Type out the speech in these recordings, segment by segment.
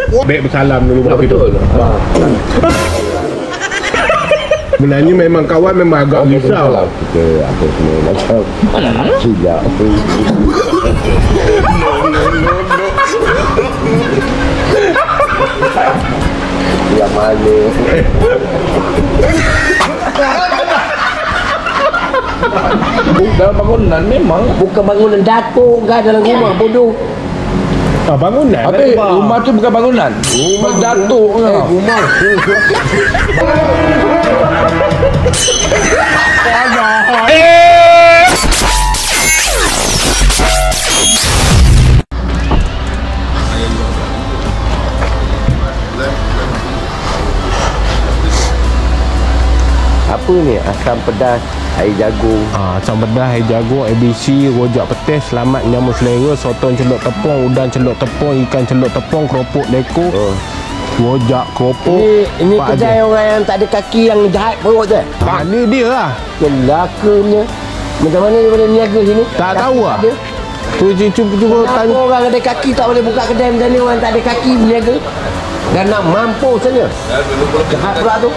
Baik bersalam dulu buat betul. Sebenarnya memang kawan memang agak risau. Kita apa semua macam sejak. Yang mana? Dalam bangunan memang. Bukan bangunan datuk ke dalam rumah bodoh. Bangunan. Tapi rumah tu bukan bangunan. Rumah datuk ke. Rumah. Apa ni? Asam pedas, air jagung. Asam pedas, air jagung, ABC, rojak petis, selamat nyamuk selera, sotong celup tepung, udang celup tepung, ikan celup tepung, keropok deko, rojak keropok. Ini kedai orang yang tak ada kaki yang jahat perut je. Ni dia lah. Celakanya. Macam mana dia boleh niaga sini? Tak tahu lah. Tu cuba Kenapa tanya. orang ada kaki tak boleh buka kedai macam ni, orang tak ada kaki berniaga? Dan nak mampus saja. Jahat pula tu.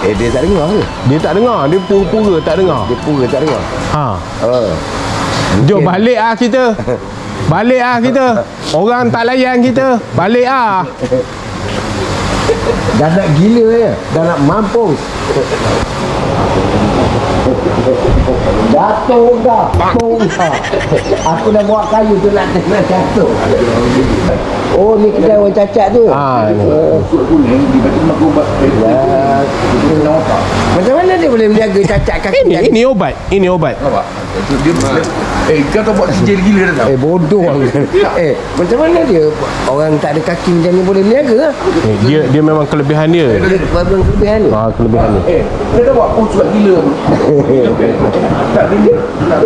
Dia tak dengar ke? Dia tak dengar, dia pura-pura tak dengar. Dia pura tak dengar. Jom balik ah kita. Balik ah kita. Orang tak layan kita. Balik ah. Dah nak gila ya. Dah nak mampus. Jatuh dah. Aku dah bawa kayu tu nak jatuh. Oh, ni kedai orang cacat tu. Macam mana dia boleh menjaga cacat kaki? Ini obat. Ini obat. Kau tak buat sijil gila dah. Bodoh. Macam mana dia orang tak ada kaki macam ni boleh berniaga? Dia memang kelebihan dia. Memang kelebihan dia. Kelebihan dia. Dia tak buat surat gila. Tak dia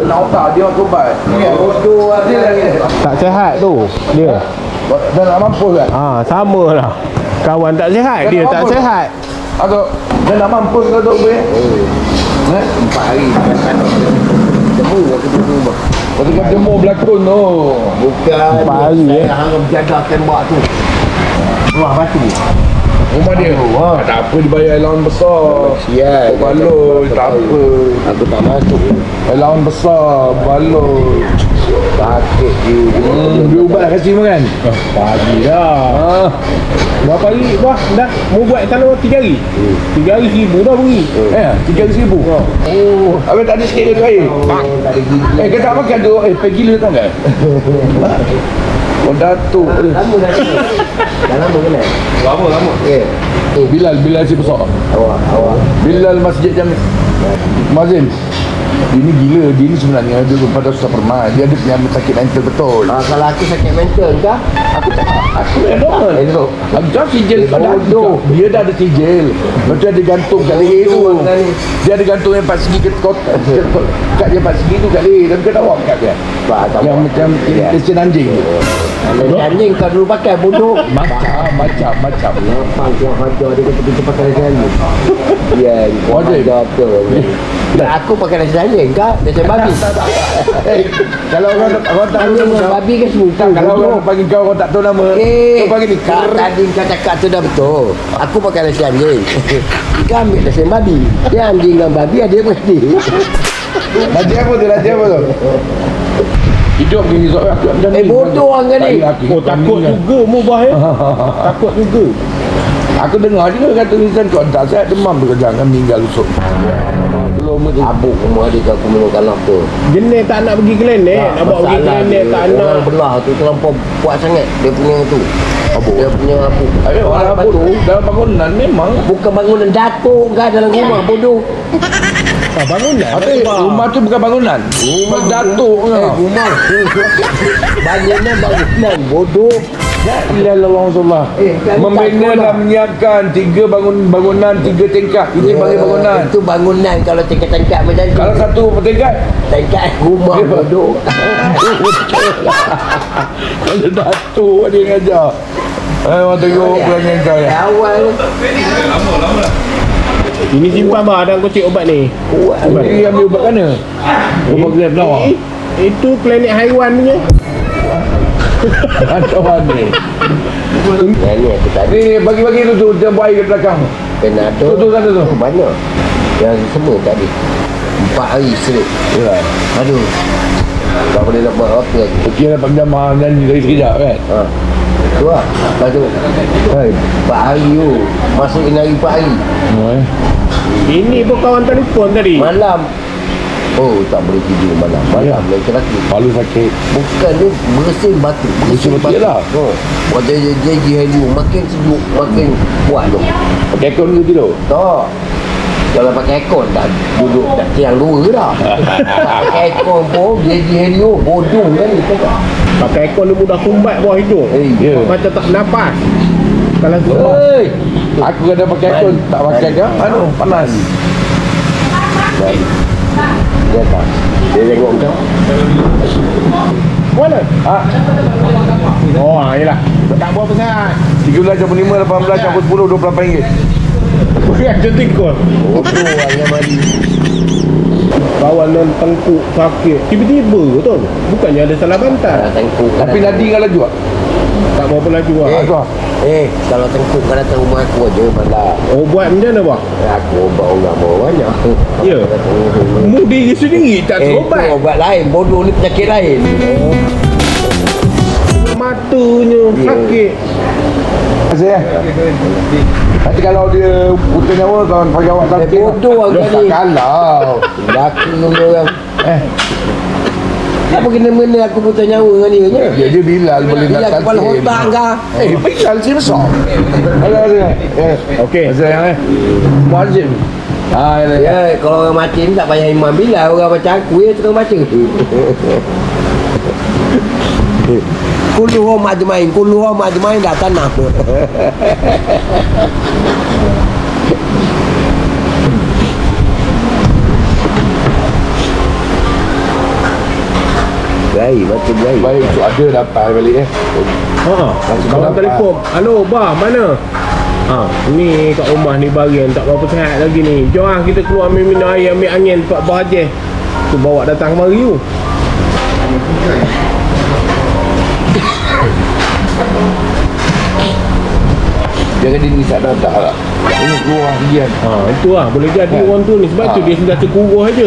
nak otak dia orang tobat. Bodoh dia. Tak sihat tu dia. Dah nak mampus kan? Sama lah. Kawan tak sihat, dia tak sihat. Atau dah nak mampus kau tak boleh? 4 hari. Jemu aku tu rumah. Kau tengah jemur berlakon tu. Bukan. 4 hari Saya harap jaga tembak tu. Rumah batu. Rumah dia. Tak apa dibayar allowance besar. Sial. Baloi tak apa. Aku tak masuk. Allowance besar, baloi. Sakit Dia ubat dah kasih makan. Pagi dah. Berapa hari bah dah mau buat kalau 3 hari. 3 hari 1000 dah beri. 3,000. Oh, habis tak ada sikit ke air? Tak ada gigi. Kau tak makan tu, pergi gila tak kan? Oh, Datuk. Lama dah kenal. Dah lama kenal. Lama. Bilal si besar. Awak. Bilal Masjid Jamis. Mazin. Ini gila, dia ni sebenarnya dia pada susah permai. Dia ada punya sakit mental betul. Kalau aku sakit mental kah? Aku normal. Macam sijil bodoh. Dia dah ada sijil. Macam ada gantung kat leher tu. Dia ada gantung yang 4 segi kat dia 4 segi tu kat leher. Tapi kau tak buat kat dia. Yang macam mesin anjing tu. Anjing kau dulu pakai bodoh. Macam. Nampak tuan hajar dia kata kita pakai nasi anjing. Ya, hajar betul. Aku pakai nasi anjing kah? Nasi babi. Kalau orang tak tahu nama babi ke semua. Kalau orang panggil kau orang tak tahu nama. Kau panggil ni. Tadi kau cakap tu dah betul. Aku pakai nasi anjing. Kau ambil nasi babi. Dia anjing dengan babi ada berhenti. Nasi apa tu? Hidup gini soal aku macam ni. Bodoh orang ni. Takut juga mubah ya. Takut juga. Aku dengar dia kata Rizan kau tak sihat demam tu jangan meninggal usuk. Belum abuk rumah dia aku menolongkan apa. Jenis tak nak pergi klinik, nak bawa pergi klinik tak nak. Orang belah tu terlampau kuat sangat dia punya tu. Dia punya abuk. Orang abuk tu dalam bangunan memang. Bukan bangunan datuk ke dalam rumah bodoh. Bangunan. Tapi rumah tu bukan bangunan. Rumah datuk ke. Rumah. Bangunan bodoh. Ya Allah. Membina dan menyiapkan 3 bangunan 3 tingkat. Ini bagi bangunan. Itu bangunan kalau tingkat-tingkat macam tu. Kalau satu tingkat rumah bodoh. Kalau datuk dia ngajar. Orang tengok perangai kau ya. Awal. Lama lah. Ini simpan bah dalam kocik obat ni. Ini ambil ubat mana? Ubat grab lawa. Itu klinik haiwan punya. Macam mana? Yang ni aku tadi Ni bagi-bagi tu jambu air kat belakang. kena ada. Tu sana tu. Banyak. Yang semua tadi 4 hari straight. Ya. Aduh. Tak boleh nak buat apa lagi. Okey dapat menjamah nyanyi lagi sekejap kan. Ha. Tu lah. Lepas tu. Hai. 4 hari tu. Masukin hari 4 hari. Ini pun kawan telefon tadi. Malam. Oh, tak boleh tidur malam. Malam lelaki. Palu sakit. Bukan dia bersin batuk. Bersin batuk lah. Oh. Buat dia helium. Makin sejuk. Makin kuat tu. Pakai aircon ke tidur? Tak. Kalau pakai aircon dah duduk dah tiang 2 dah. Pakai aircon pun dia helium. Bodoh kan ni kan. Pakai aircon dia mudah sumbat bawah hidung. Ya. Macam tak nafas. Kalau sumbat. Oi. Aku kena pakai aircon, tak pakai ke? Panas. Dia tak. Dia tengok kau. Mana? Ha? Oh, yelah. Tak berapa sangat. 13.5, 18, campur 10, RM28. Macam tikul. Bodoh yang mandi. Kawan dan tengkuk sakit. Tiba-tiba betul. Bukannya ada salah bantal. Tengkuk Tapi Nadi kan laju tak? Tak berapa laju lah. Kalau tengkuk kau datang rumah aku aja malah. Oh, buat macam mana bang? Aku ubat orang bawa banyak. Ya. Mu diri sendiri tak terobat. Itu ubat lain. Bodoh ni penyakit lain. Matanya sakit. Terima kasih. Nanti kalau dia putus nyawa kawan bagi awak sakit. Bodoh orang tadi. Kalau. Laki dengan orang. Apa kena-mena aku putus nyawa dengan dia nya? Ya dia Bilal boleh nak Bila kepala talqin. otak kah? Bilal si besar. Ada. Okey. Saya muazzin. Ya, kalau orang mati ni tak payah imam bila orang macam aku ya tukang baca. Kulluhum ajmain dah tanah. Baik, makin baik. Baik, tu ada dapat balik Kawan telefon. Halo, bah, mana? Ni kat rumah ni Barian tak berapa sihat lagi ni. Jom lah kita keluar ambil minum air, ambil angin tempat bah je. Tu bawa datang kemari tu. Jangan dia ni tak datang lah. Ini keluar sekian. Itu lah, boleh jadi orang tu ni. Sebab tu dia sudah terkuruh je.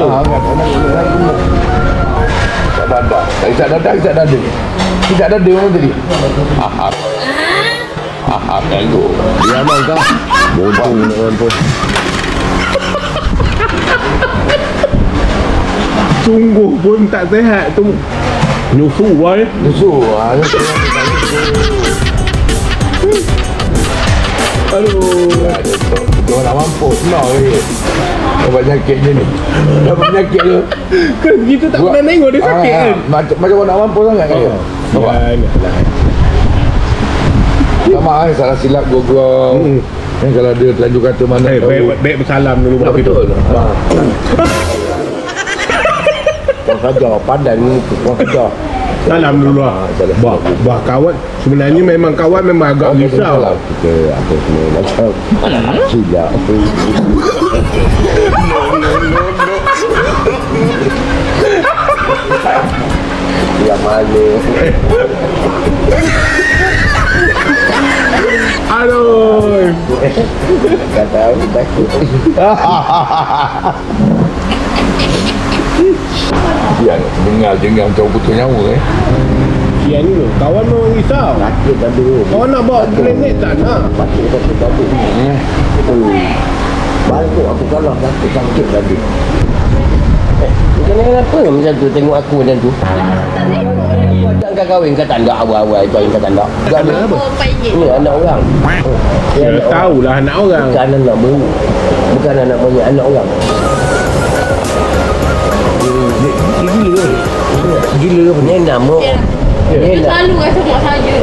Tak dadah. Tidak ada orang tadi. Lalu. Dia amal kau. Bodoh orang pun. Sungguh pun tak sihat tu. Nyusu boy. Aduh. Kita orang nak mampus. Senang je. Dapat penyakit je ni. Dapat penyakit tu. Kan kita tak pernah tengok dia sakit kan. Macam orang nak mampus sangat kan. Nampak? Tak maaf salah silap gogong. Kalau dia terlanjur kata mana Baik bersalam dulu. betul. Kau saja pandai ni kau saja. Salam dulu lah. Bah kawan sebenarnya memang kawan memang agak risau. Kita apa semua macam silap. Yang mana? Aduh. Tak tahu takut. Ya, dengar macam putus nyawa Sian ni tu. Kawan memang risau. Sakit tadi. Kawan nak bawa klinik tak nak. Sakit tadi. Baru aku kalau sakit tadi. Kenapa macam tu tengok aku macam tu? Jangan kahwin kata tak awal-awal kahwin kata tak. Kenapa? Ni anak orang. Ya tahulah anak orang. Bukan anak baru. Bukan anak banyak anak orang. Gila apa ni nama? Dia selalu rasa mak saya.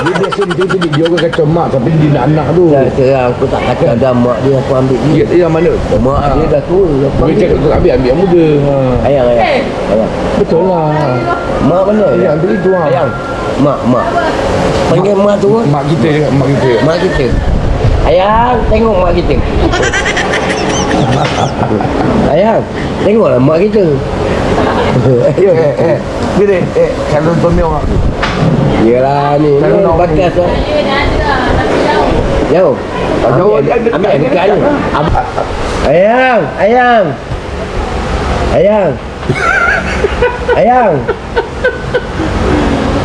Dia biasa dia orang kata mak tapi dia nak anak tu. Sekarang aku tak kata ada mak dia aku ambil dia. Dia yang mana? Mak dia dah tua. Dia cakap ambil yang muda. Ayang. Betul lah. Mak mana? Yang ambil itu lah. Ayang. Mak. Panggil mak tu. Mak kita. Mak kita. Ayang, tengok mak kita. Ayang, tengoklah mak kita. Bila kalau tom yum. Yelah ni. Bakas tu. Yo. Ambil dekat ni. Ayang.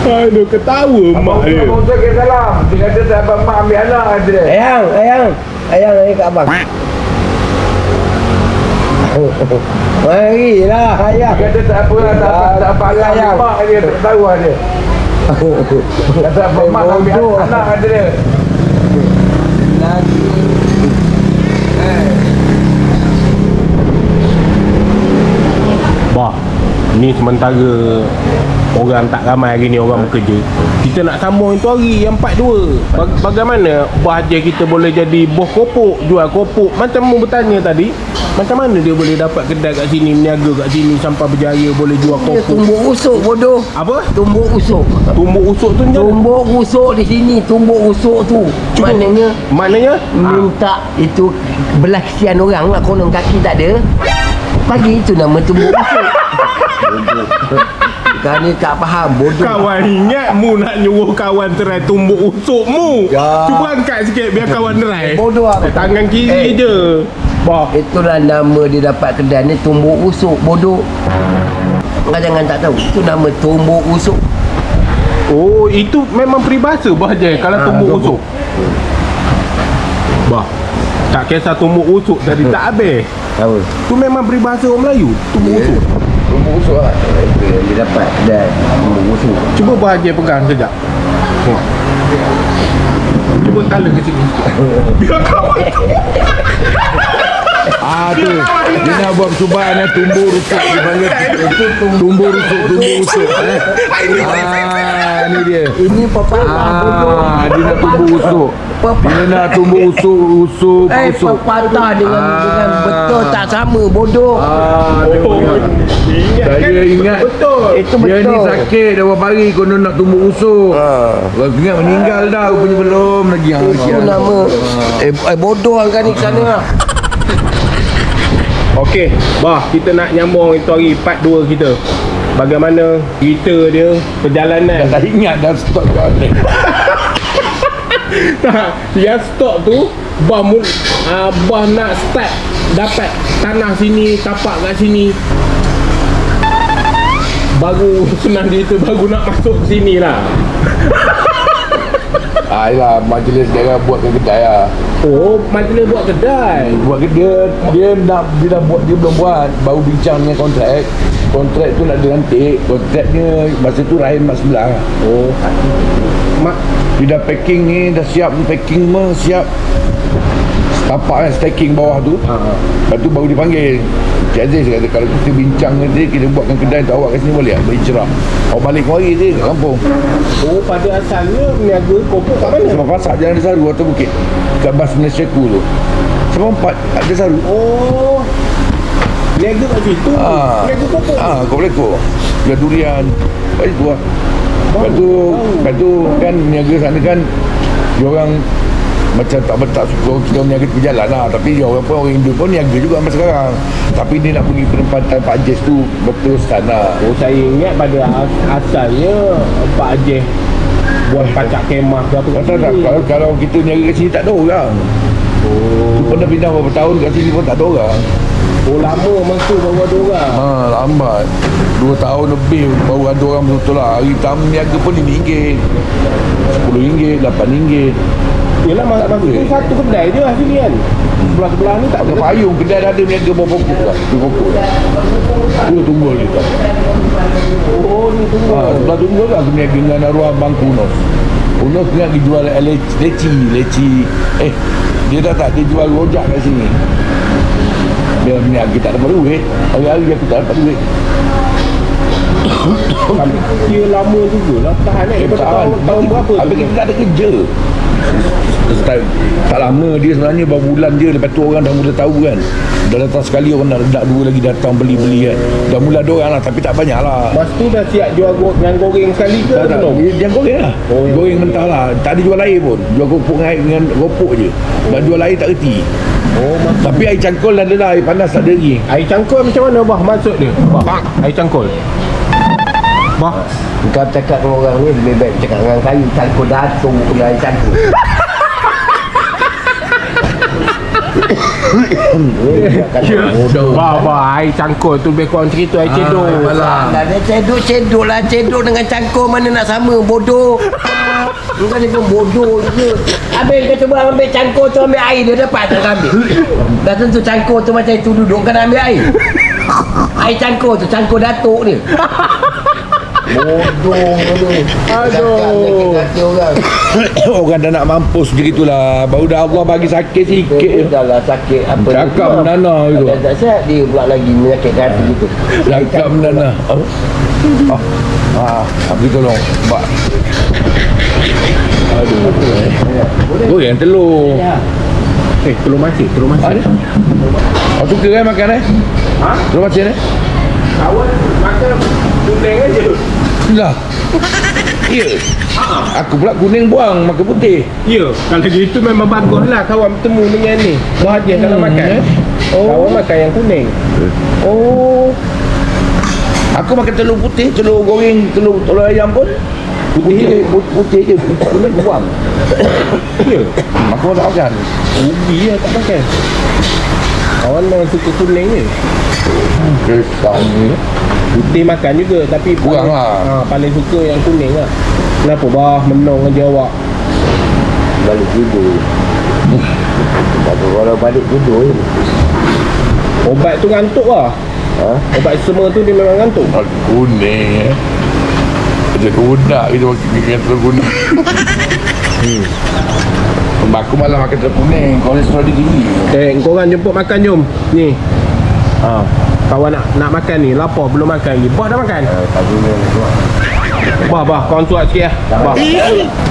Aduh, ketawa mak dia. Abang Musa ke salam. Dia kata sahabat mak ambil anak kata dia. Ayang ni kat abang. Marilah ayang. Dia kata tak apa lah, tak apa ayang. Mak dia tak tahu lah dia. Kata abang mak ambil anak kata dia. Bah, ni sementara orang tak ramai hari ni orang bekerja. Kita nak sambung itu hari yang 42. Bagaimana Bah Haji kita boleh jadi bos kopok, jual kopok? Macam mu bertanya tadi, macam mana dia boleh dapat kedai kat sini, meniaga kat sini sampai berjaya boleh jual Dia kopok? tumbuk usuk bodoh. Apa? Tumbuk usuk. Tumbuk usuk tu macam mana? Tumbuk usuk di sini, tumbuk usuk tu. Maknanya? Minta itu belah kesian orang lah, konon kaki tak ada. Pagi itu nama tumbuk usuk. Kau ni tak faham, bodoh. Kawan ingat mu nak nyuruh kawan try tumbuk usuk mu. Ya. Cuba angkat sikit biar kawan try. Bodoh aku. Tangan kiri je. Bah. Itulah nama dia dapat kedai ni, tumbuk usuk, bodoh. Kau jangan tak tahu, itu nama tumbuk usuk. Oh, itu memang peribahasa Bah Haji kalau tumbuk usuk. Bah, tak kisah tumbuk usuk tadi tak habis. Tahu. Tu memang peribahasa orang Melayu, tumbuk usuk. Tumbuk usuk lah. Itu yang dia dapat kedai, tumbuk usuk. Cuba Bah Haji pegang sekejap. Cuba tala ke sini. Biar kawan. Tu dia nak buat percubaan tumbuk rusuk dipanggil tumbuk rusuk ni dia. Ini pepatah bodoh. Dia nak tumbuk rusuk. Dia nak tumbuk rusuk. Pepatah dengan betul tak sama, bodoh. Ingat Saya kan? ingat Betul. Itu dia betul. ni sakit dah berapa hari konon nak tumbuk rusuk. Orang ingat meninggal dah, rupanya belum lagi. Itu nama. Bodoh kan ni sana lah. Okey, Bah, kita nak nyambung itu hari part 2 kita. Bagaimana cerita dia, perjalanan. Dah ingat dah stop kat ni. Tak, yang stop tu Bah nak start dapat tanah sini, tapak kat sini. Baru senang cerita, baru nak masuk sini lah. Yalah, majlis dia buat kedai lah. Oh, majlis buat kedai. Buat dia belum buat, baru bincang dengan kontrak tu nak dilantik. Kontraknya masa tu Rahim mak sebelah. Oh, mak Dia dah packing ni, dah siap packing semua, siap tapak kan, stacking bawah tu. Lepas tu baru dipanggil Cik Aziz kata, kalau kita bincang dengan dia, kita buatkan kedai untuk awak kat sini boleh tak? Beri cerah. Awak balik kemari je kat kampung. Oh, pada asalnya meniaga kopok kat mana? Sebab pasak Jalan Desaru atau Bukit, kat bas Malaysia tu. Sebab 4 ada Desaru. Oh, niaga kat situ. Niaga kopok. Kau boleh kau jual durian kat situ lah. Lepas tu kan niaga sana kan dia orang macam tak suka kita niaga tepi jalan lah, tapi dia orang pun, orang Hindu pun niaga juga sampai sekarang. Tapi dia nak pergi penempatan Pak Ajis tu betul sana. Oh, saya ingat pada asalnya Pak Ajis buat pacak kemah ke apa kat Kata tak, sini. kalau kita niaga kat sini tak ada orang. Tu pernah pindah beberapa tahun kat sini pun tak ada orang. Oh, lama masa baru ada orang. Lambat 2 tahun lebih baru ada orang betul lah. Hari pertama niaga pun RM5, RM10, RM8. Yelah, masa tu satu kedai je lah sini kan. Sebelah-sebelah ni tak Tak ada. payung, kedai dah ada niaga bawah pokok lah. Di pokok. Dia tunggu kita. Oh, ni tunggu. Sebelah tunggu lah aku niaga dengan arwah Abang Kunos. Kunos nak pergi jual leci. Dia dah tak, dia jual rojak kat sini. Dia niaga tak dapat duit. Hari-hari aku tak dapat duit. Tapi dia lama jugalah tahan tahun berapa tu? Habis kita tak ada kerja. Tak lama dia sebenarnya, baru bulan je. Lepas tu orang dah mula tahu kan. Dah datang sekali, orang nak redak dua lagi datang beli-beli kan. Dah mula ada orang lah, tapi tak banyak lah. Mas tu dah siap jual yang goreng sekali ke Tak, belum? dia goreng lah. Goreng mentah lah. Tak ada jual air pun. Jual kopok dengan ropok je. Sebab jual air tak reti. Oh, Tapi air cangkul ada lah. Air panas tak ada lagi. air cangkul macam mana bah maksud dia? Bah, air cangkul. Bah. Kau cakap dengan orang ni lebih baik cakap dengan kayu cangkul datuk kena air cangkul. Air cangkul tu lebih kurang cerita air cedok. Dia cedok lah. Cedok dengan cangkul mana nak sama, bodoh. Bukan dia pun bodoh je. Habis kau cuba ambil cangkul tu, ambil air dia dapat tak ambil. Dah tentu cangkul tu macam itu duduk kan ambil air. Air cangkul tu, cangkul datuk ni. Bodoh ni. Aduh. Orang dah nak mampus je gitulah. Baru dah Allah bagi sakit sikit. Dah lah sakit apa. Cakap menana gitu. Tak sihat dia pula lagi menyakitkan hati gitu. Cakap menana. Habis tolong. Mbak. Aduh. Goreng telur. Telur masin. Kau suka kan makan Ha? Telur masin Kawan makan kuning aja. Lah. Ya. Aku pula kuning buang, makan putih. Ya, kalau gitu memang bagus lah kawan bertemu dengan ni. Bahagia kalau makan. Kawan makan yang kuning. Aku makan telur putih, telur goreng, telur ayam pun putih je, kuning buang. Ya. Aku tak makan. Rugi lah tak makan. Kawan memang suka kuning ni. Kesang ni. Putih makan juga tapi Kurang lah. paling suka yang kuning lah. Kenapa bah menong aja awak? Balik tidur. Tapi kalau balik tidur ni. Obat tu ngantuk lah. Obat semua tu dia memang ngantuk. Kuning macam kudak gitu makan telur kuning. Aku malah makan telur kuning, kolesterol dia tinggi. Korang jemput makan jom. Ni. Kawan nak makan ni, lapar belum makan lagi. Bah dah makan? Bah, korang suat sikit lah. Bah.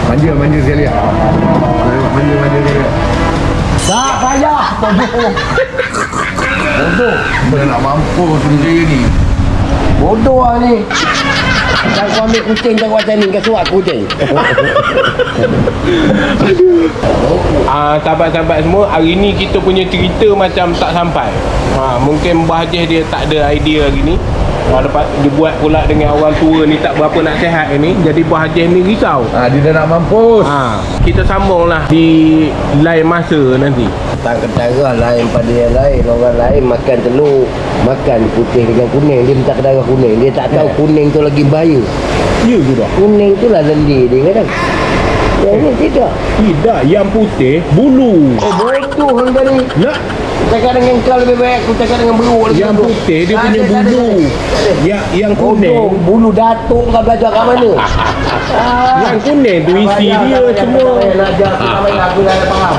Manja sekali lah. Manja sekali. Tak payah. Bodoh. Mana nak mampus sendiri ni. Bodoh lah ni. Jangan kau ambil kucing jangan macam ni. Kau suat kucing. Sahabat-sahabat semua, hari ni kita punya cerita macam tak sampai. Mungkin Mbah Haji dia tak ada idea hari ni. Lepas dia buat pula dengan orang tua ni tak berapa nak sihat ni. Jadi Mbah Haji ni risau. Dia dah nak mampus. Kita sambung lah di lain masa nanti. Tak ketara lain pada yang lain. Orang lain makan telur, makan putih dengan kuning. Dia minta kedara kuning. Dia tak tahu kuning tu lagi bahaya. Ya ke tak? Kuning tu lah lendir dia kadang. Yang ni tidak. Tidak, yang putih bulu. Bodoh hang tadi. Nak Cakap dengan kau lebih baik aku cakap dengan bulu lagi. yang putih dia punya bulu. Yang kuning, bulu datuk kau belajar kat mana? yang kuning tu isi dia semua. Tak payah aku dah faham.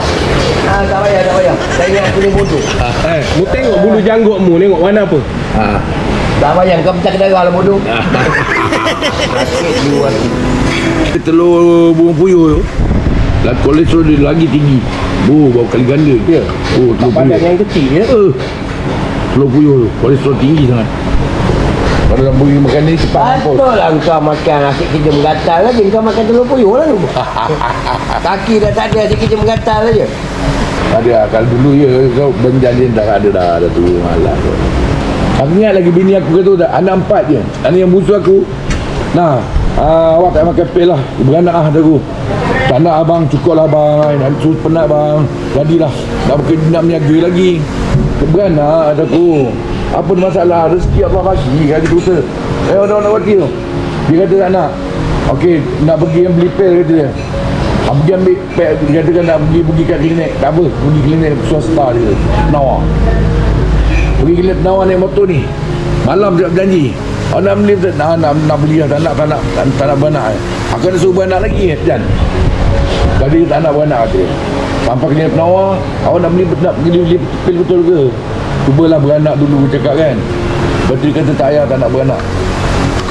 Tak payah. Saya ingat aku ni bodoh. Mu tengok bulu janggutmu, tengok warna apa? Tak payah kau pecah kedara lah bodoh. Sakit jiwa aku. Telur bunga puyuh tu kolesterol dia lagi tinggi. Bawa kali ganda. Ya. Telur Padan puyuh. yang kecil ya. Telur puyuh tu kolesterol tinggi sangat. Kalau dalam bagi makan ni cepat mampus. Betul lah kau makan asyik kerja menggatal lagi. Kau makan telur puyuh lah tu. Kaki dah tak ada, asyik kerja menggatal aja. Ada kalau dulu ya kau berjanji dah ada dah tu malas. Aku ingat lagi bini aku kata dah anak 4 je. Anak yang bungsu aku. Nah, awak tak makan pil lah. Beranak aku. Tak nak abang, cukup lah abang. Penat bang. Jadilah. Nak berniaga lagi. Beranak aku. Apa masalah? Rezeki Allah bagi. Kata doktor. Orang nak wakil tu. Dia kata tak nak. Okey, nak pergi yang beli pil kata dia. Pergi ambil pil. Dia katakan nak pergi kat klinik. Tak apa. Pergi klinik swasta dia. Penawar. Pergi klinik penawar naik motor ni. Malam dia berjanji. Nak beli nak beli lah. Tak nak beranak. Aku ada suruh beranak lagi Jan. Jadi tak nak beranak kata dia. Sampai klinik penawar. Awak nak beli pil betul ke? Cubalah beranak dulu cakap kan. Betul dia kata tak payah tak nak beranak.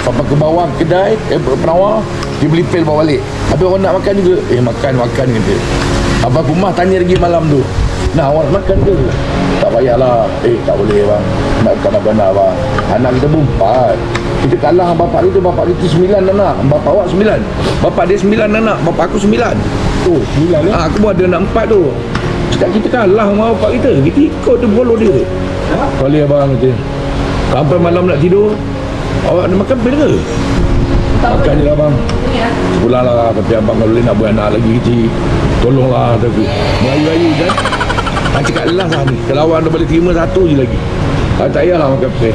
Sampai ke bawah kedai penawar. Dia beli pil bawa balik. Habis orang nak makan juga. Makan kata. Abang rumah tanya lagi malam tu. Nah awak nak makan ke? Tak payahlah. Tak boleh bang. Tak nak beranak bang. Anak kita berempat. Kita kalah bapak dia tu. Bapak dia tu 9 anak. Bapak awak 9. Bapak dia 9 anak. Bapak aku 9. Oh, 9 ni. Aku pun ada anak 4 tu. Kita kalah sama bapak kita. Kita ikut dia follow dia. Kali abang kata. Sampai malam nak tidur. Awak nak makan pil ke? Makanya lah bang. Sebulan lah kata abang kalau boleh nak beranak lagi kecil. Tolonglah tapi. Melayu-layu kan. Saya cakap lah ni. Kalau awak dah boleh terima satu je lagi. Tak payahlah makan pay.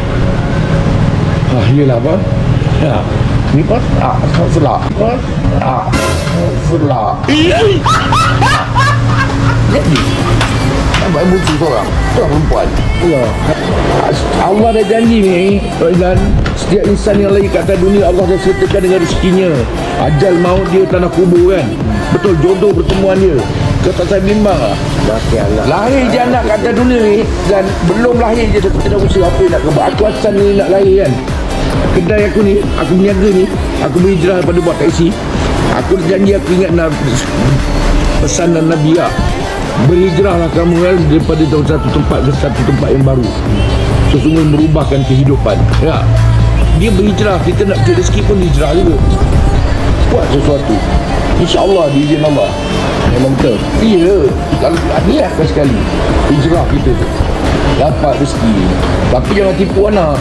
Yelah bang. Ya. Ni pas. Selak. Pas. Selak. Jadi. Nampak ibu tu seorang. Seorang perempuan. Ya. Allah dah janji ni. Dan setiap insan yang lahir kat atas dunia Allah dah sertakan dengan rezekinya. Ajal maut dia tanah kubur kan. Betul, jodoh pertemuan dia. Kata saya bimbang lah. Lahir je anak kat atas dunia ni. Dan belum lahir je kita dah usaha apa yang nak kebak. Aku asal ni nak lahir kan. Kedai aku ni, aku berniaga ni, aku berhijrah daripada buat taksi. Aku janji aku ingat pesanan Nabi ya. Berhijrahlah kamu kan daripada satu tempat ke satu tempat yang baru. Sesungguhnya merubahkan kehidupan. Ya. Dia berhijrah, kita nak cari rezeki pun hijrah juga. Buat sesuatu. InsyaAllah diizin Allah. Memang betul. Iya. Kalau niatkan sekali hijrah kita tu dapat rezeki. Tapi jangan tipu anak.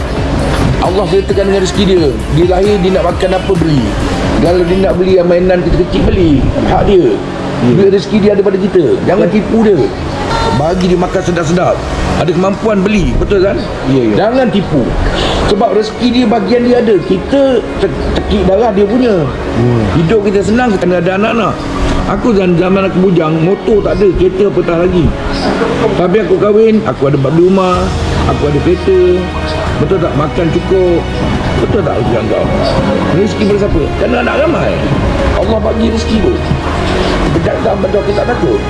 Allah sertakan dengan rezeki dia. Dia lahir, dia nak makan apa beli. Kalau dia nak beli mainan kecil-kecil beli. Hak dia. Bila rezeki dia ada pada kita. Jangan tipu dia. Bagi dia makan sedap-sedap. Ada kemampuan beli. Betul kan? Jangan tipu. Sebab rezeki dia bagian dia ada. Kita tekik darah dia punya. Hidup kita senang kerana ada anak-anak. Aku zaman aku bujang, motor tak ada, kereta petah lagi. Tapi aku kahwin, aku ada babi rumah, aku ada kereta. Betul tak? Makan cukup. Betul tak ujian kau? Rezeki pada siapa? Kerana anak ramai. Allah bagi rezeki tu. Berjakta betul aku tak takut.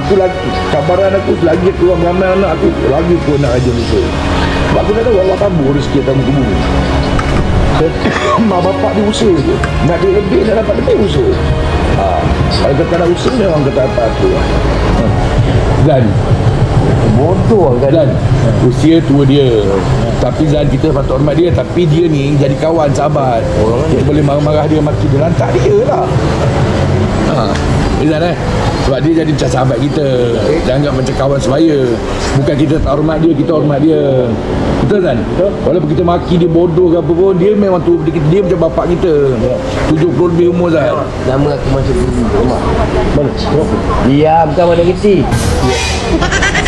Aku lagi, cabaran aku selagi aku orang ramai anak aku, lagi aku nak ajar mereka. Sebab aku dah tahu Allah tabur rezeki atas muka bumi. Mak bapak dia usaha je. Nak duit lebih, nak dapat lebih usaha. Kalau kata nak usaha, memang kata apa-apa. Dan bodoh kan? Dan usia tua dia. Tapi Zan kita patut hormat dia. Tapi dia ni jadi kawan, sahabat. Kita boleh marah-marah dia, maki dia, lantak dia lah. Zan sebab dia jadi macam sahabat kita. Jangan macam kawan sebaya. Bukan kita tak hormat dia, kita hormat dia. Betul Zan? Walaupun kita maki dia bodoh ke apa pun, dia memang tu, dia macam bapak kita. 70 lebih umur Zan. Nama aku masuk rumah. Mana? Diam, bukan mana kecil.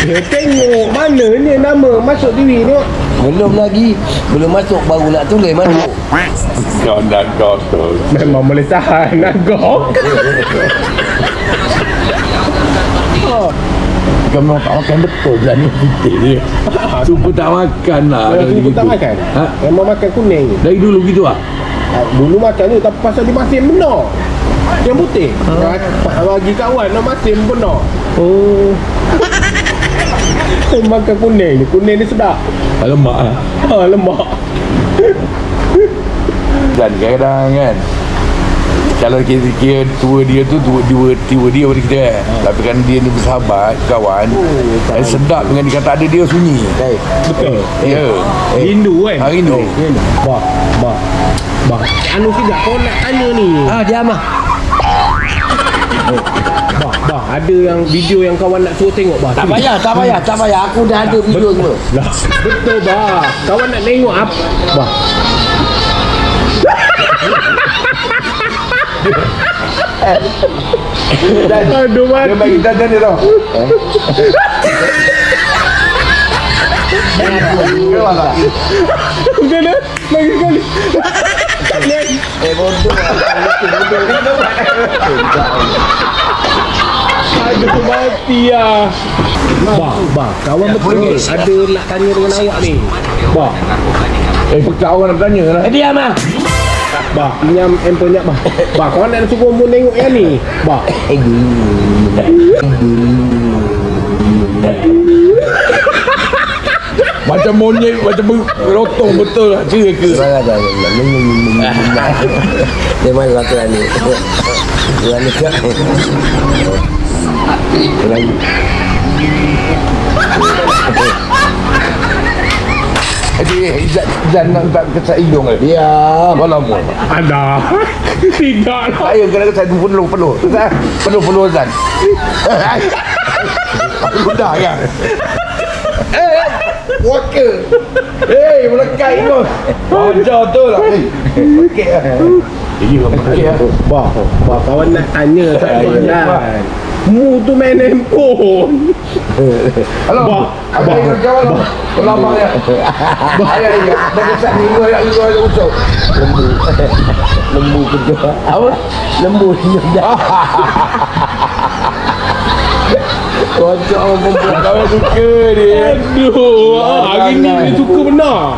Ya tengok mana ni nama masuk TV ni. Belum lagi. Belum masuk baru nak tulis masuk. Kau nak gosok. Memang boleh tahan nak gok. Kau memang tak makan betul Zan ni putih dia. Sumpah tak makan lah. Sumpah tak makan? Memang makan kuning. Dari dulu gitu lah? Dulu makan je tapi pasal dia masin benar. Yang putih. Bagi kawan nak masin benar. Oh. Makan kuning ni. Kuning ni sedap. Lemak lah. Lemak. Dan kadang-kadang kan, kalau kira tua dia tu tua dia pada kita kan. Tapi kan dia ni bersahabat, kawan. Sedap dengan dia kata ada dia sunyi. Betul. Ya. Rindu kan? Rindu. Bah. Anu kejap kau nak tanya ni. Diam lah. Bah, ada yang video yang kawan nak suruh tengok bah. Tak payah. Aku dah ada video semua. Lah, betul bah. Kawan nak tengok apa? Bah. Aduh mati. Dia bagi dandan dia tau. Bukan dah? Lagi sekali. Bodoh. Aduh mati lah. Bah, kawan betul ni. Ada nak tanya dengan awak ni. Bah. Kawan nak tanya lah. Diam lah. Bah, pinjam handphone bah. Bah, kawan nak suruh mu tengok yang ni. Bah. Macam monyet, macam berotong betul lah. Cerita ke? Dia main latihan ni. Dia ni ke? Zan nak tak kecat hidung ke? Diam. Kau lama. Ada. Tidak lah. Ayo kena kecat hidung penuh. Penuh Zan. Udah kan? Walker. Melekat tu. Ajar tu lah. Okey lah. Bah, kawan nak tanya tak lah. Mu tu main handphone. Halo. Abang yang kawan lah. Lama ya. Ayah. Dah besar ni. Gua usuk. Lembu kedua. Apa? Lembu dah. Kocok orang perempuan. Kawan suka dia. Aduh, hari ni dia suka benar.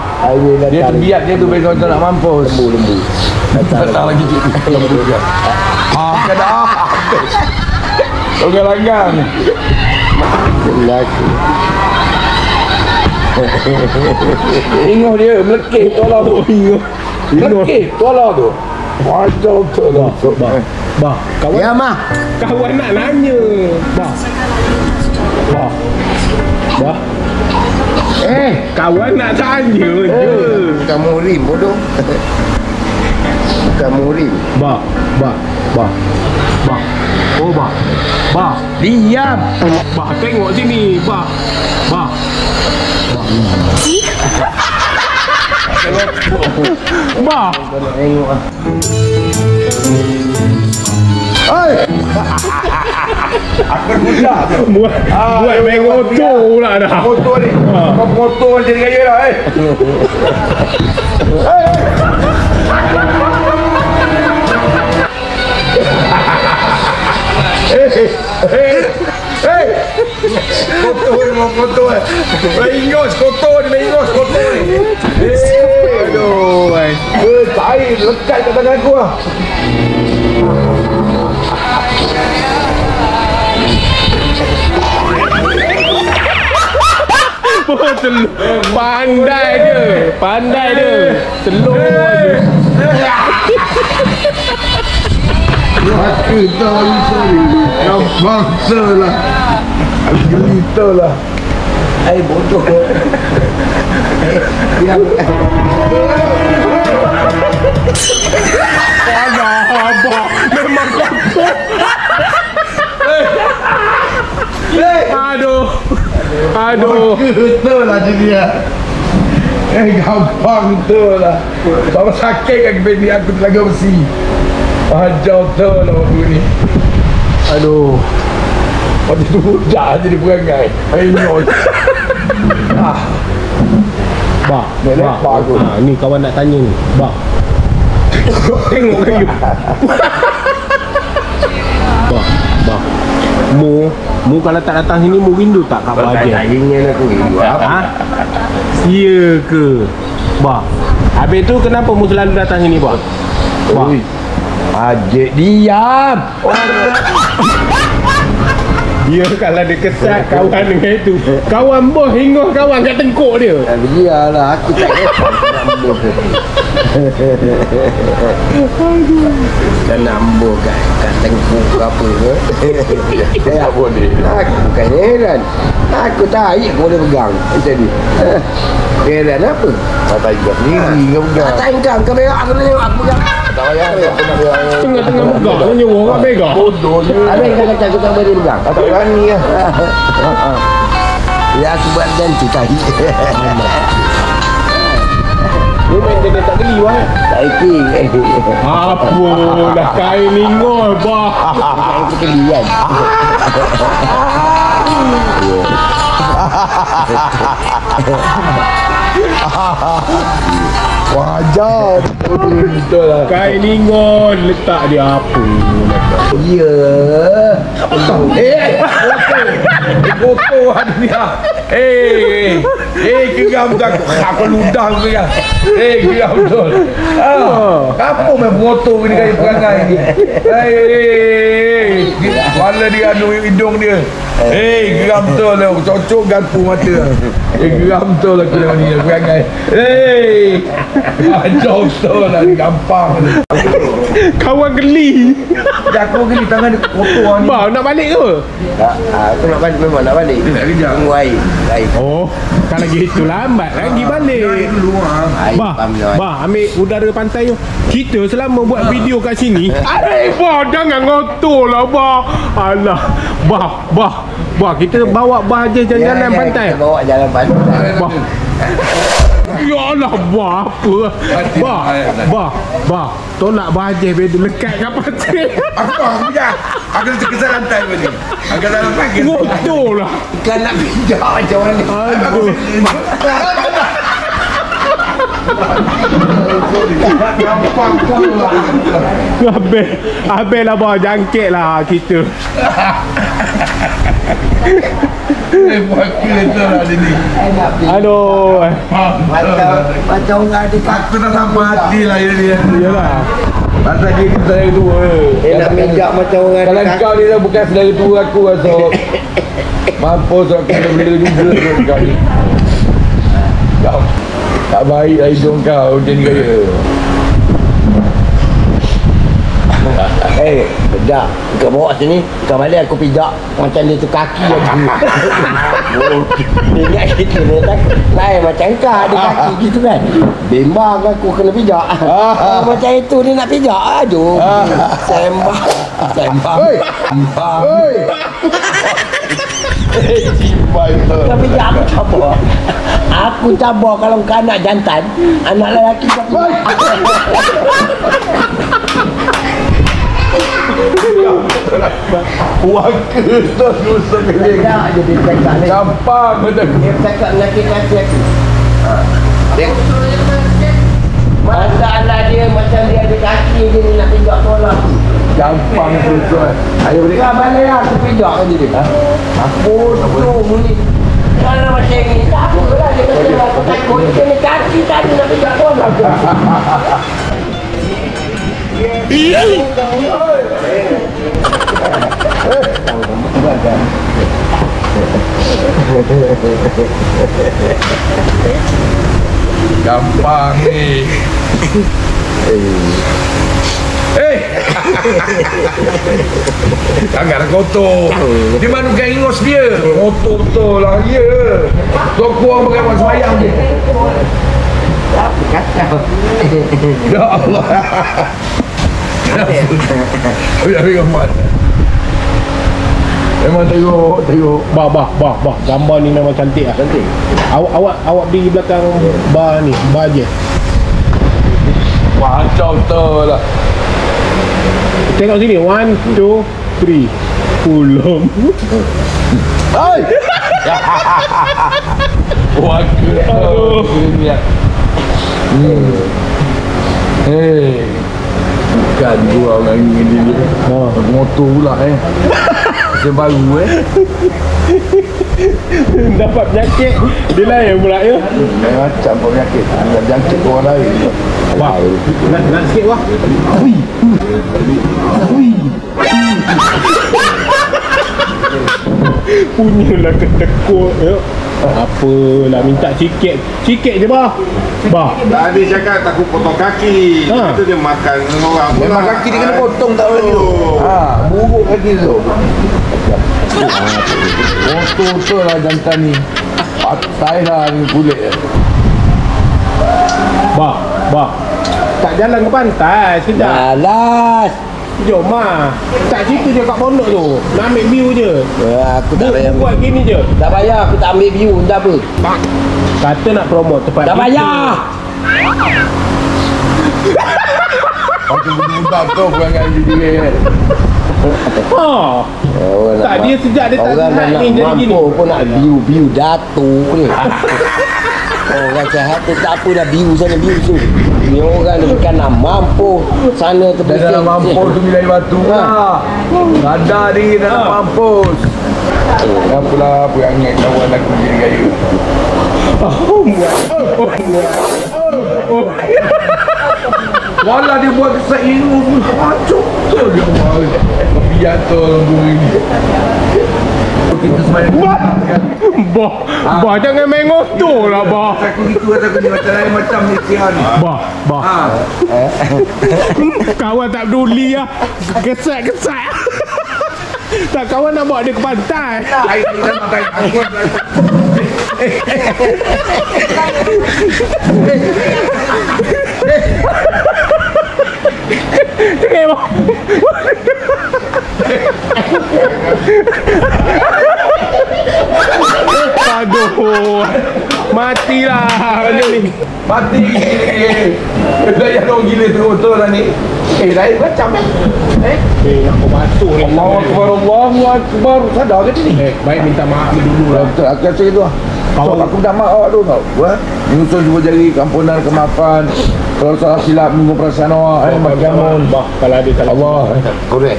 Dia terbiak dia tu bagi orang nak mampus. Lembu. Datang lagi cik. Lembu dia. Kena habis. Orang langgang. Lelaki. Ingoh dia melekit tuala tu. Melekit tuala tu. Wajar tu lah. Bah, kawan. Ya, Mah. Kawan nak nanya. Bah. Kawan nak tanya je. Bukan murim bodoh. Bukan murim. Bah. Oh, bah. Diam. Bah, tengok sini. Bah. Bah. Tengok ah. Aku mudah tu. Buat main motor pula dah. Motor ni. Kau motor jadi gaya lah Kotor. Mengingos kotor ni. Aduh, Air lekat kat tangan aku lah. Pandai dia. Telur je. Kita sorry. Yang bangsa lah. Gelita lah. Ai bodoh. Abah. Memang kotor. Aduh. Betul lah dia. Gampang betul lah. Sama sakit kan bini aku telaga besi. Ajar betul lah waktu ni. Aduh. Waktu tu budak jadi perangai. Ayos. Bah. Bagus. Ni kawan nak tanya ni. Bah. Tengok kayu. Bah. Mu kalau tak datang sini mu rindu tak kat Bahagian? Tak ingin aku rindu. Ya ke? Bah. Habis tu kenapa mu selalu datang sini, Bah? Ajik diam. Dia kalau dia kesat kawan dengan itu. Kawan bos hingga kawan kat tengkuk dia. Biarlah aku tak kisah nak ambuh. Dan nak ambuh kat tengkuk ke apa ke. Tak boleh. Aku bukan heran. Aku tarik aku boleh pegang. Macam ni. Heran apa? Tak tahu juga sendiri kau pegang. Tak tarik kau berak aku tengok aku pegang. Tak payah aku nak pegang. Tengah-tengah pegang dia nyawa orang pegang. Bodoh je. Habis kau kata aku tak boleh pegang. Tak berani lah. Ya aku buat ganti tarik. Dia main dia tak geli wah. Tak ikut. Apa dah kain ningol, Bah. Itu kelian. Wajar. Betul lah. Kain ningol letak dia apa? Ya. Kotor hari ni lah. Geram tak. Aku ludah aku kan. Geram betul. Apa main motor ni kaya perangai ni? Kepala dia anu hidung dia. Geram betul lah. Cocok gantung mata. Geram betul lah aku dengan ni perangai. Ajar betul lah. Gampang. Kawan geli. Aku geli tangan dia kotor ni. Bah, nak balik ke? Tak, aku nak balik memang nak balik. Nak kejap. Tunggu air. Oh, kalau gitu lambat lagi balik. Dulu ah. Air Bah, pam dia. Bah, ambil udara pantai tu. Kita selama buat video kat sini. Bah, jangan ngotor lah, Bah. Alah, Bah, kita bawa bah je jalan-jalan pantai. Kita bawa jalan pantai. Bah. Ya Allah, bah apa? Bah. Tolak bah je bedu lekat kat pantai. Aku ya. Aku terkesan lantai ni. Aku dalam pagi. Betul lah. Kan nak pijak macam mana? Aduh. Habis lah bah, jangkit lah kita. Buat kereta lah dia ni. Aduh. Macam orang ada Aku dah sampai hati lah dia. Yalah. Pasal dia ni saudara tua. nak pijak macam orang Kalau ada kau ni dah bukan saudara tua aku Asok. Mampus aku dah bela juga kau ni. Kau tak baik lah hidung kau macam ni gaya. Pedak. Kau bawa sini, kau balik aku pijak macam dia tu kaki aja. Dia ingat kita ni tak lain macam kau ada kaki gitu kan. Bimbang aku kena pijak. Macam itu dia nak pijak. Aduh. Sembah. Hei. Hei. Cibai tu. Tapi aku cabar. Aku cabar kalau kau anak jantan, anak lelaki cabar. Waka tu susah keling. Tak je dia cakap ni. Gampang betul. Dia cakap lelaki-lelaki aku. Masalah dia macam dia ada kaki je ni nak pijak tolak. Gampang susah. Ayo balik. Kau balik lah aku pijak kan dia. Bodoh ni. Kalau macam ni, tak apalah dia kata aku takut. Dia ni kaki tadi nak pijak tolak. Gampang ni. Janganlah kotor. Dia mana bukan ingos dia. Kotor lah dia. Kau kurang pakai buat semayang je. Ya Allah. Tapi gampang. Memang tengok. Bah. Gambar ni memang cantik lah. Cantik. Awak di belakang bar ni, bar je. Macam betul lah. Tengok sini, 1, 2, 3. Pulum. Hai. Waka. Aduh. Hei. Bukan gua orang ini dia. Motor pula Macam baru Dapat penyakit. Dia lain pula ya. Macam penyakit. Dia jangkit orang lain. Wah, nak sikit wah. Punyalah ketekuk ya. Apalah minta sikit je bah. Tadi cakap takut potong kaki. Itu dia makan orang. Memang kaki dia kena potong tak boleh tu. Buruk kaki tu. Motor lah jantan ni. Patai lah ni kulit. Bah. Tak jalan ke pantai sekejap. Malas. Jom lah. Tak situ je kat pondok tu. Nak ambil view je. Aku tak bayar. Buat gini je. Tak bayar, aku tak ambil view. Tak apa. Kata nak promote tempat Tak itu. bayar. Macam budak tu perangai diri kan. Tak, dia sejak dia tak orang sihat nak ni jadi gini. mampu pun nak view Datuk ni. Orang sihat tu tak apa dah view sana view sini. Ni orang ni bukan nak mampu sana tu Dah nak mampus tu bila batu lah. Sadar diri dah nak mampus. Apalah perangai kawan aku jadi gaya. Walau dia buat kesak ini macam tu dia buat. Biar tu orang ni. Kita sebenarnya Bah, jangan main ngotor lah bah. aku gitu aku ni macam lain macam ni sian. Bah. Kawan tak peduli lah. Kesak. Tak, kawan nak bawa dia ke pantai. Ini dah makan aku. Tengok bah. Matilah macam ni. Mati gila. Dah orang gila tu betul lah ni. Lain macam Nak batu ni. Allahu Akbar, Allahu Akbar. Sadar ke ni? Baik minta maaf dulu lah. Betul, aku rasa gitu lah. So, aku minta maaf awak tu tau. Menyusun cuba jari kampunan kemaafan. Kalau salah silap menunggu perasaan awak. Macam bah kalau ada salah. Allah. Gores.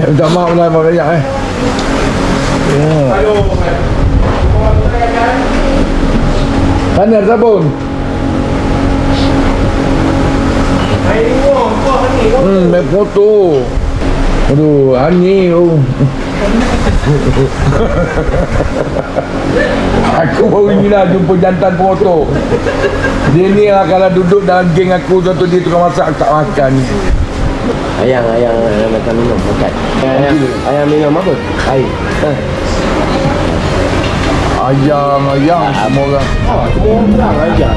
Minta maaf lah banyak Aduh. Mana sabun? Main foto. Aduh, ani Aku baru inilah jumpa jantan foto. Dia ni lah kalau duduk dalam geng aku, contoh dia tukang masak, aku tak makan. Ayang makan minum makan. Ayang minum apa? Air. Ayang semua orang. Semua orang aja.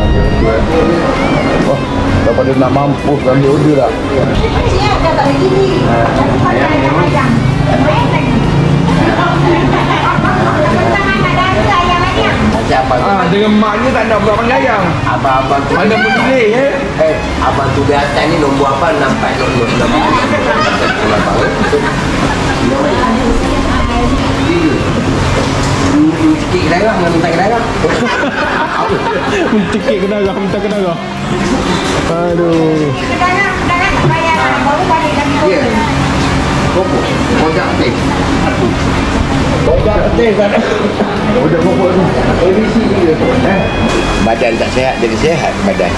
Daripada nak mampus ambil order dah. Dengan maknya tak nak buat panggil ayam. Abang tu Mana boleh abang tu di atas ni nombor apa? Nampak nombor. Cekik darah, minta darah. Mencekik ke darah, minta ke darah. Aduh. Darah tak payah lah. Baru balik dah minum. Ya. Kojak teh. Kojak kan? Kojak pokok tu. ABC dia. Badan tak sihat jadi sihat badan.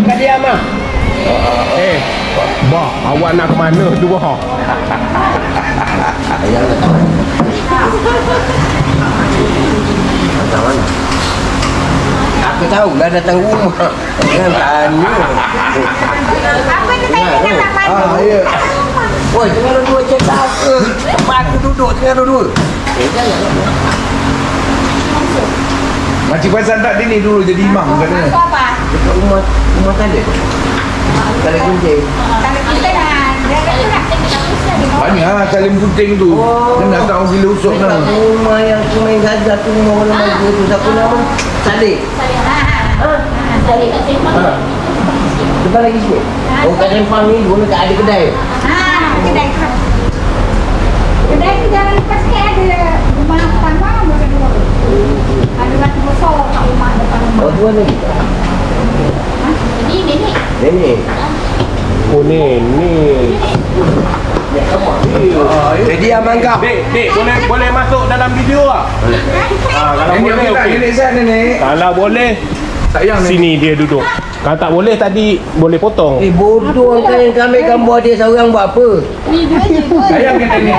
Kat dia mah. Bah, awak nak ke mana tu bah? Ayang datang mana? Datang mana? Aku tahu lah datang rumah. Jangan tanya. Apa tu saya datang mana? Ya. Oi, tengah dua cakap ke? Tempat aku duduk tengah dua. Jangan. Makcik Faisal tak dia ni dulu jadi imam katanya. Masuk apa? Dekat rumah tanda. Tanda kuncing. Kalau kita nak, dia kata nak. Banyak lah salim kucing tu. Dia nak tahu bila usuk Dekat kan. rumah yang sungai Gaza tu, rumah orang Melayu tu. Siapa nama? Sadiq. Dari kat Sempang. Depan lagi sikit. Oh, kat Sempang ni dulu tak ada kedai. Kedai tu. Kedai tu jalan lepas sikit ada rumah pertama, rumah kedua. Ada batu besar kat rumah depan rumah. Oh, tu mana? Ini nenek. Nenek. Oh ni. Jadi Abang Kap. Dek, boleh masuk dalam video ah? Boleh. Kalau boleh okey. Nenek saya nenek. Kalau boleh Sayang nenek. sini dia duduk. Kalau tak boleh tadi boleh potong. Bodoh kan yang kami gambar dia seorang buat apa? Ni dua je. Sayang kan nenek.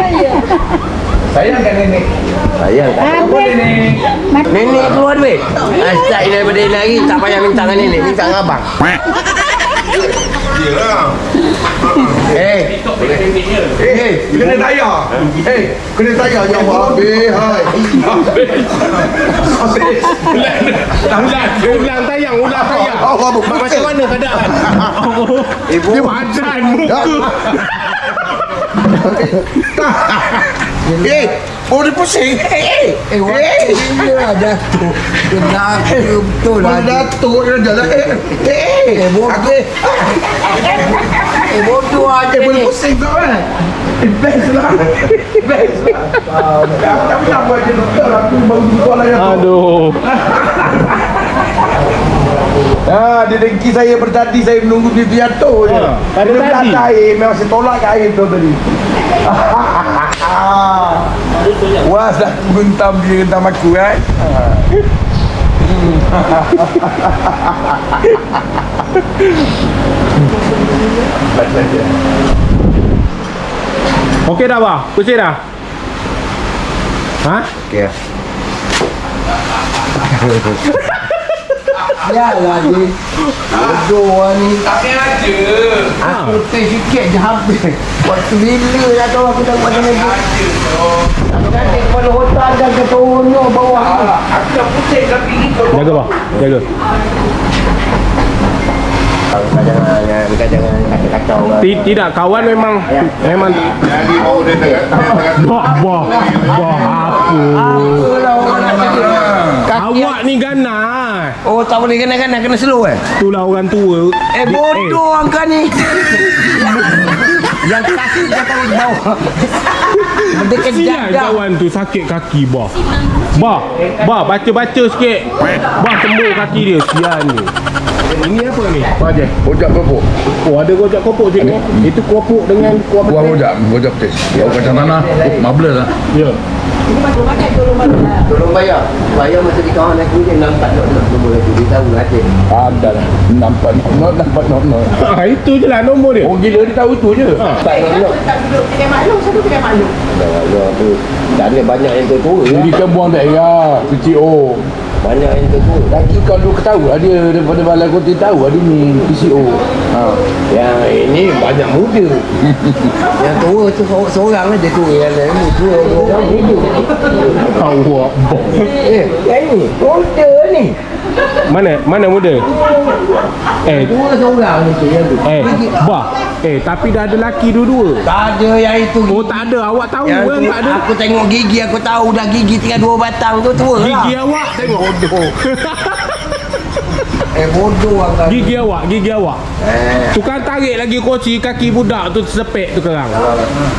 Sayang kan nenek. Sayang tak? Apa nenek? Nenek keluar duit. Asal daripada ini lagi tak payah minta dengan nenek, minta dengan abang. Yelah. Kena tayar. Kena tayar je habis. Ulang tayang. Macam mana keadaan? Ibu Badan muka. boleh pusing. Waktu dia jatuh. Kena betul lah. Datuk dia jalan. Bodoh aja Boleh ni. pusing tak kan? Best lah. Aku tak pernah buat je doktor. Aku baru buka lah. Aduh. Dia dengki saya bertadi. Saya menunggu dia jatuh je. pada Dia tadi? berat air. Memang saya tolak ke air tu tadi. Wah, dah gentam dia gentam aku kan. Okey dah bah? Pusing dah? Ha? Okey. Ya lah ni. Bodoh lah ni. Tak ada. Aku teh sikit je habis. Waktu bila dah tahu aku tak buat macam ni. Aku kata kepala otak dah ke turun bawah. Aku dah pusing tapi ni Jaga bah. Jaga. Jangan kacau orang. Tidak, kawan memang Jadi bawa dia tengah apa? Awak ni ganas. Oh, tak boleh kena slow Itulah orang tua. Bodoh angka ni. Yang kaki dia tahu di bawah. Dia Sial kejaga. kawan tu sakit kaki bah. Baca sikit. Sembuh kaki dia. Sial ni. Ini apa ni? Apa je? Rojak kopok. Oh, ada rojak kopok sini. Itu kopok dengan kuah Kuah petis. rojak petis. Bau kacang tanah. Marvelous lah. Ya. Tolong bayar. Bayar masa di kawan aku je nampak nak nombor lagi. Dia tahu hati. Ada lah. Nampak no. Itu je lah nombor dia. Oh gila dia tahu tu je. Tak nak. Tak duduk kedai maklum, satu kedai maklum. Allah tu. Dan dia banyak yang tua. Jadi kan buang daerah. PCO. Banyak yang tua. Lagi kau dulu ketahu ada daripada balai kota tahu ada ni PCO. Yang ini banyak muda. Yang tua tu seorang aja tu yang lain tua orang hidup. Awak. Yang ni muda ni. Mana muda? Dua seorang ni tu yang tu. Tapi dah ada laki dua-dua. Tak ada yang itu. Oh, tak ada. Awak tahu Yang kan tu, tak ada. aku tengok gigi aku tahu dah gigi tinggal 2 batang tu tua lah. Gigi awak tengok. Bodoh. Bodoh angkat. Gigi awak. Tukang tarik lagi kunci kaki budak tu tersepek tu kerang.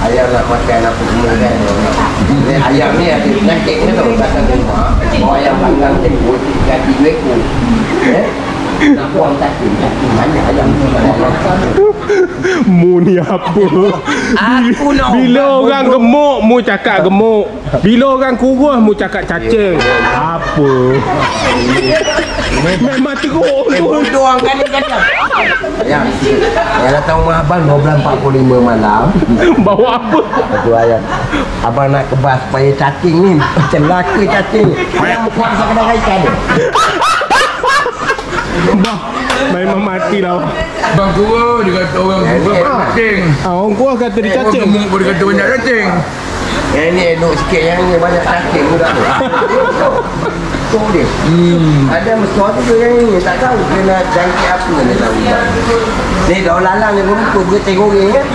Ayam nak makan apa semua kan. Ni ayam ni ada penyakit ni tau belakang rumah. Bawa ayam panggang tengok kaki 2 ekor. Nak buang kaki banyak ayam tu. Mu ni apa? Aku nak Bila ubat orang bodoh. gemuk, mu cakap gemuk. Bila orang kurus, mu cakap cacing. Apa? Memang teruk tu. Bodoh angkat ni kata. Yang datang rumah abang 12.45 malam. Bawa apa? Satu ayam. Abang nak kebas supaya cacing ni celaka cacing. Ayam kuat sekadar ikan dia. Memang matilah. Bang Kura dia kata orang cacing. Orang kurus kata dia Orang cacing. gemuk pun dia kata banyak cacing. Yang ni elok sikit, yang ni banyak cacing budak tu. Tu dia. Ada mesra tu yang ni tak tahu kena jangkit apa ni tahu. Ni dah lalang ni pun berteng goreng kan.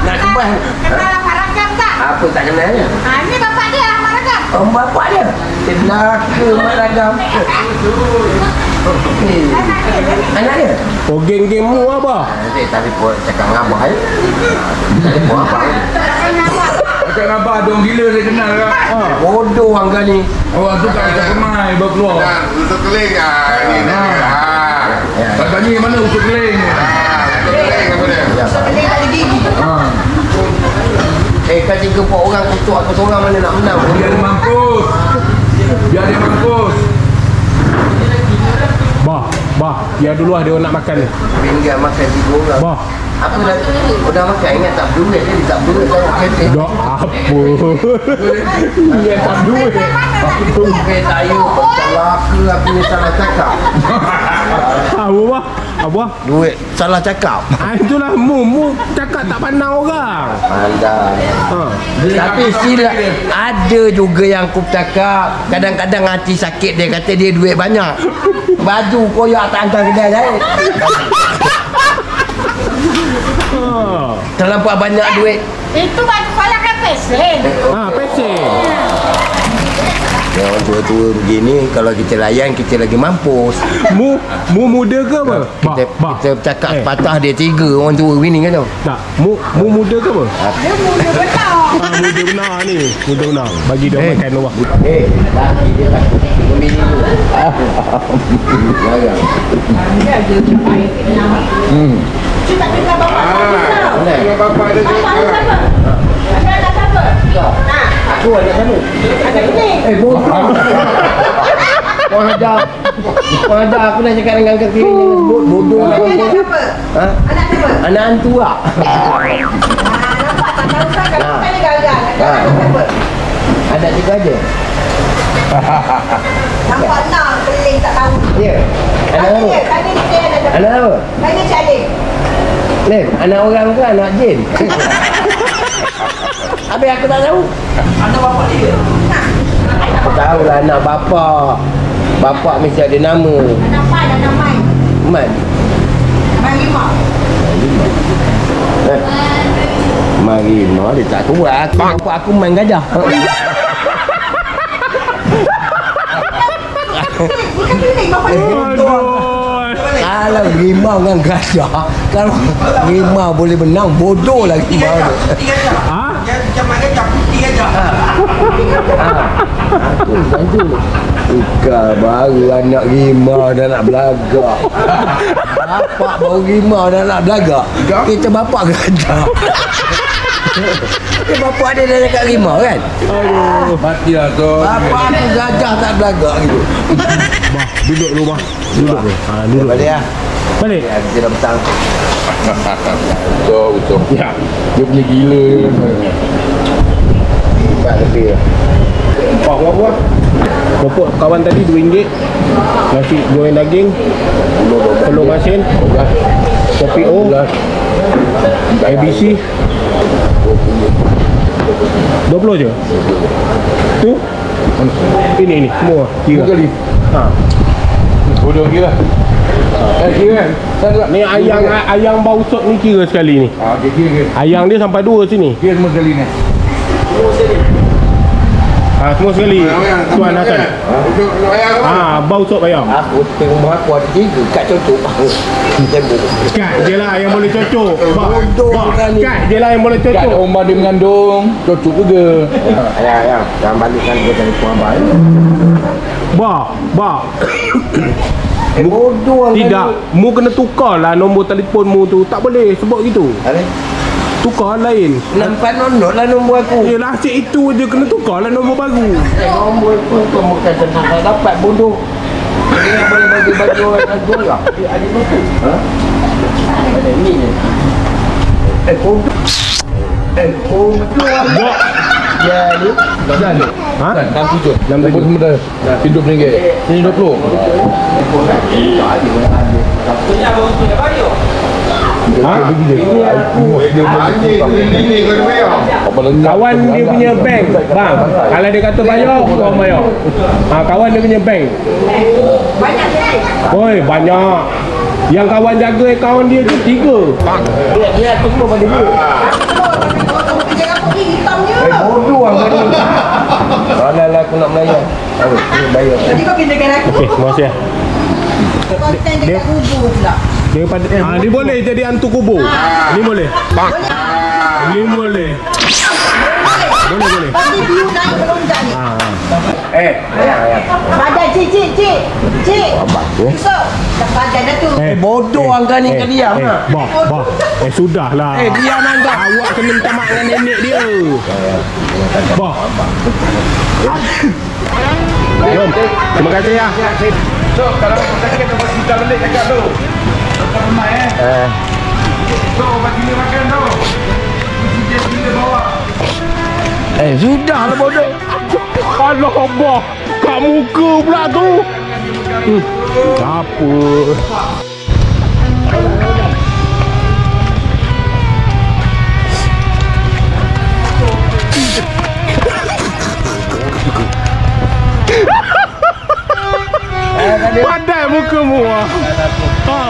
Nak kebas. Kenal Ahmad Ragam tak? Apa tak kenal dia? Ni bapak dia Ahmad Ragam. Bapak dia. Celaka Mak Ragam. Anak dia? Oh, geng-geng mu apa? Tapi pun cakap dengan abah ya. Tapi pun abah ya. Macam abah ada orang gila saya kenal lah. Bodoh angka ni. Orang tu kat macam kemai baru keluar. Dan untuk keling Tak tanya mana usul keling. keling apa dia? Dia tak ada gigi. Kacing kepok orang kutuk aku seorang mana nak menang. Biar dia mampus. Biar dia mampus. Biar dulu lah dia nak makan ni. Pinggan makan 3 orang. Bah, Apa dah makan ingat tak duit dia tak duit tengok kereta. dah apa? Dia tak duit. Okey tayu celaka aku ni salah cakap. Apa? Duit salah cakap. Itulah mu cakap tak pandang orang. Pandai. Tapi sila ada juga yang aku cakap kadang-kadang hati sakit dia kata dia duit banyak. Baju koyak tak hantar kedai saya. Terlampau banyak duit. Itu baju koyak kan pesen. Pesen. Orang tua-tua begini kalau kita layan kita lagi mampus. Mu muda ke apa? Kita bercakap patah dia 3 orang tua begini kan tau. Tak, mu muda ke apa? Dia muda benar. Muda benar ni. Muda benar. Bagi dia makan rumah. Laki dia takut bini tu. Jangan. Dia je baik kenal. Kita kenal bapak kenal. Kalau bapak ada Bapak ada siapa? Ada anak siapa? Aku ada sana. Ada ini. Bodoh. Kau ada aku nak cakap dengan kaki ni sebut bodoh lah kau. Anak siapa? Anak siapa? Anak hantu ah. Nampak tak tahu kan kalau bukan dia gagal. Anak siapa? Ada 3 aja. Nampak nak keling tak tahu. Ya. Anak apa? Tanya dia ada siapa? Anak apa? Tanya Cik Alim. Lem, anak orang ke anak jin? Habis aku tak tahu. Anak bapak dia. Aku tahu lah anak bapa. Bapa mesti ada nama. Anak Mai, anak Mai. Man. Mari mau dia tak kuat. Aku main gajah. Bukan pilih bapak dia. Kalau rimau dengan gajah, kalau rimau boleh menang, bodoh lah rimau tu. Ha? Itu. Bukan baru anak rimau dah nak belagak. Bapak baru rimau dah nak belagak. Kita bapak gajah. Bapak dia dah cakap rimau kan? Aduh. Matilah tu. Bapak aku gajah tak belagak gitu. Bah, duduk dulu bah. Duduk dulu. Ha, duduk. Balik lah. Balik. Ya, kita dah petang. Betul. Ya. Dia punya gila je. 4 lebih lah. Pak buah. Keropok kawan tadi RM2. Nasi goreng daging. Telur masin. Kopi O. ABC. 20 je. Tu. Ini semua. Kira. Kali. Ha. Bodoh kira. Kira kan? Ni ayang bau sop ni kira sekali ni. Okey, kira. Ayang dia sampai 2 sini. Kira semua sekali ni. Ha, semua sekali. Tuan Hasan. Untuk ayam apa? Ha, bau sop ayam. Aku tengok rumah aku ada 3 kat cocok. Tembok. Kat je lah yang boleh cocok. Bodoh kan ni. Kat je lah yang boleh Kat cocok. rumah dia mengandung. Cocok juga. Ayah, jangan balikkan dia dari puan abang. Bah. Bodoh kan Tidak, mu kena tukar lah nombor telefon mu tu. Tak boleh sebab gitu. ni. Tukar lain. Nampak nonok lah nombor aku. Yelah asyik itu je, kena tukar lah nombor baru. Nombor aku kau bukan senang nak dapat bodoh. Dia boleh bagi-bagi orang nak jual lah. Ada tu. Ha? Ada ni je. Bodoh. Bodoh. Bok. Ya ni. Dan. Ha? 67. 67. Nombor semua dah. Hidup RM2. Sini 20. Ha? Anjing ini kau bayar. Apa lagi? Kawan dia punya bank. Bang, kalau dia kata bayar, kau bayar. Ha, kawan dia punya bank. Banyak je. Oi, banyak. Yang kawan jaga akaun dia tu 3. Dia tu semua pada dia. Dia apa hitamnya. Bodoh kan ni. Alah aku nak melayan. Ni bayar. Jadi kau pindakan aku. Okey, terima kasih. Konten dekat kubur pula. Daripada ni boleh jadi hantu kubur. Ni boleh. Ni boleh. Boleh. Pasti view naik melonjak ni. Ayah. Badan cik. Esok. Dah badan dah tu. Bodoh angka ni kau diam lah. Bah. Sudahlah. Diam angka. Awak kena minta mak dengan nenek dia. Bah. Jom. Terima kasih ya. So, kalau sakit dapat kita balik cakap tu. Tak pernah So, bagi dia makan tu. Dia bila bawa. Sudah lah bodoh. Alah, bah. Kat muka pula tu. Apa? Pandai muka mu. Ha.